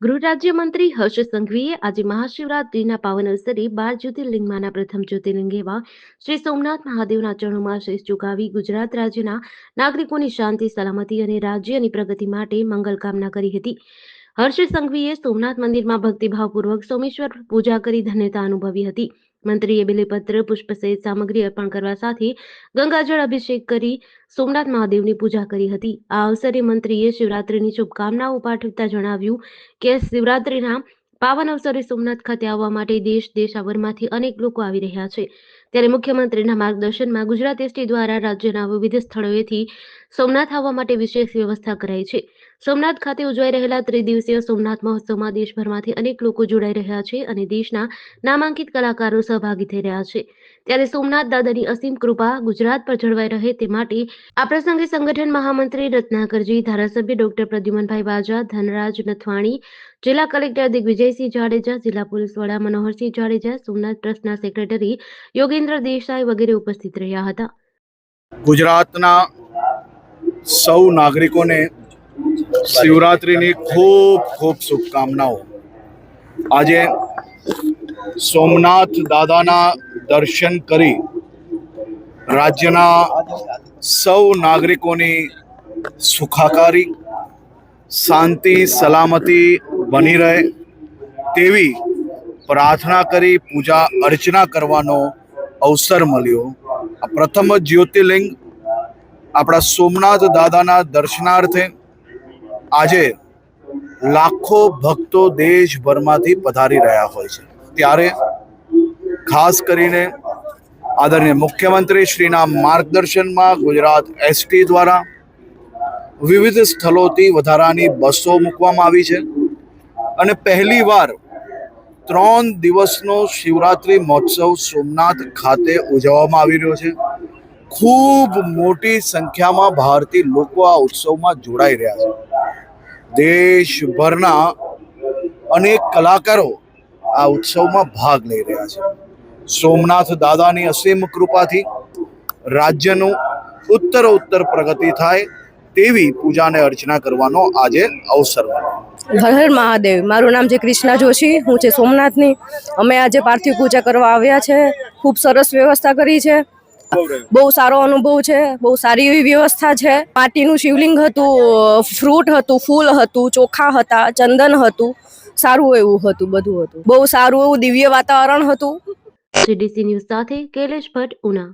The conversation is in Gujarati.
ગૃહ રાજ્યમંત્રી હર્ષ સંઘવીએ આજે મહાશિવરાત્રીના પાવન અવસરે 12 જ્યોતિર્લિંગમાંના પ્રથમ જ્યોતિર્લિંગ એવા શ્રી સોમનાથ મહાદેવના ચરણોમાં શીશ ઝુકાવી ગુજરાત રાજ્યના નાગરિકોની શાંતિ, સલામતી અને રાજ્યની પ્રગતિ માટે મંગલ કામના કરી હતી. હર્ષ સંઘવીએ સોમનાથ મંદિરમાં ભક્તિભાવપૂર્વક સોમેશ્વર પૂજા કરી ધન્યતા અનુભવી હતી. મંત્રીએ બેલીપત્ર, પુષ્પ સહિત સામગ્રી અર્પણ કરવા સાથે ગંગાજળ અભિષેક કરી સોમનાથ મહાદેવની પૂજા કરી હતી. આ અવસરે મંત્રીએ શિવરાત્રીની શુભકામનાઓ પાઠવતા જણાવ્યું કે શિવરાત્રીના પાવન અવસરે સોમનાથ ખાતે આવવા માટે દેશાવરમાંથી અનેક લોકો આવી રહ્યા છે. ત્યારે મુખ્યમંત્રીના માર્ગદર્શનમાં ગુજરાત એસટી દ્વારા રાજ્યના વિવિધ સ્થળોએથી સોમનાથ આવવા માટે વિશેષ વ્યવસ્થા કરાઈ છે. સોમનાથ ખાતે ઉજવાઈ રહેલા ત્રિદિવસીય સોમનાથ મહોત્સવમાં દેશભરમાંથી અનેક લોકો જોડાઈ રહ્યા છે અને દેશના નામાંકિત કલાકારો સહભાગી થઈ રહ્યા છે. ત્યારે સોમનાથ દાદાની અસીમ કૃપા ગુજરાત પર જળવાઈ રહે તે માટે આ પ્રસંગે સંગઠન મહામંત્રી રત્નાકરજી, ધારાસભ્ય ડોક્ટર પ્રદ્યુમનભાઈ વાજા, ધનરાજ નથવાણી, જિલ્લા કલેક્ટર દિગ્વિજયસિંહ જાડેજા, જિલ્લા પોલીસ વડા મનોહરસિંહ જાડેજા, સોમનાથ ટ્રસ્ટના સેક્રેટરી યોગેન્દ્ર દેસાઈ વગેરે ઉપસ્થિત રહ્યા હતા. ગુજરાતના સૌ નાગરિકોને શિવરાત્રિની ખૂબ ખૂબ શુભકામનાઓ. આજે સોમનાથ દાદાના દર્શન કરી રાજ્યના સૌ નાગરિકોની સુખાકારી, શાંતિ, સલામતી બની રહે તેવી પ્રાર્થના કરી પૂજા અર્ચના કરવાનો અવસર મળ્યો. આ પ્રથમ જ્યોતિર્લિંગ આપણા સોમનાથ દાદાના દર્શનાર્થે આજે લાખો ભક્તો દેશભરમાંથી પધારી રહ્યા હોય છે. ત્યારે ખાસ કરીને આદરણીય મુખ્યમંત્રી શ્રીના માર્ગદર્શનમાં ગુજરાત એસટી દ્વારા વિવિધ સ્થળોથી વધારાની બસો મૂકવામાં આવી છે અને પહેલીવાર 3 દિવસનો શિવરાત્રિ મહોત્સવ સોમનાથ ખાતે ઉજવવામાં આવી રહ્યો છે. ખૂબ મોટી સંખ્યામાં ભારતીય લોકો આ ઉત્સવમાં જોડાઈ રહ્યા છે. દેશભરના અનેક કલાકારો આ ઉત્સવમાં ભાગ લઈ રહ્યા છે. સોમનાથ દાદાની અસીમ કૃપાથી રાજ્યનું ઉત્તરોત્તર પ્રગતિ થાય તેવી પૂજાને અર્ચના કરવાનો આજે અવસર મળ્યો. હર હર મહાદેવ. મારું નામ છે કૃષ્ણા જોશી. હું છે સોમનાથની. અમે આજે પાર્થિવ પૂજા કરવા આવ્યા છે. ખૂબ સરસ વ્યવસ્થા કરી છે. બહુ સારો અનુભવ છે. બહુ સારી એવી વ્યવસ્થા છે. માટીનું શિવલિંગ હતું, ફ્રૂટ હતું, ફૂલ હતું, ચોખા હતા, ચંદન હતું. સારું એવું હતું, બધું હતું. બહુ સારું એવું દિવ્ય વાતાવરણ હતું. જીડીસી ન્યૂઝ સાથે કૈલેશ ભટ્ટ, ઉના.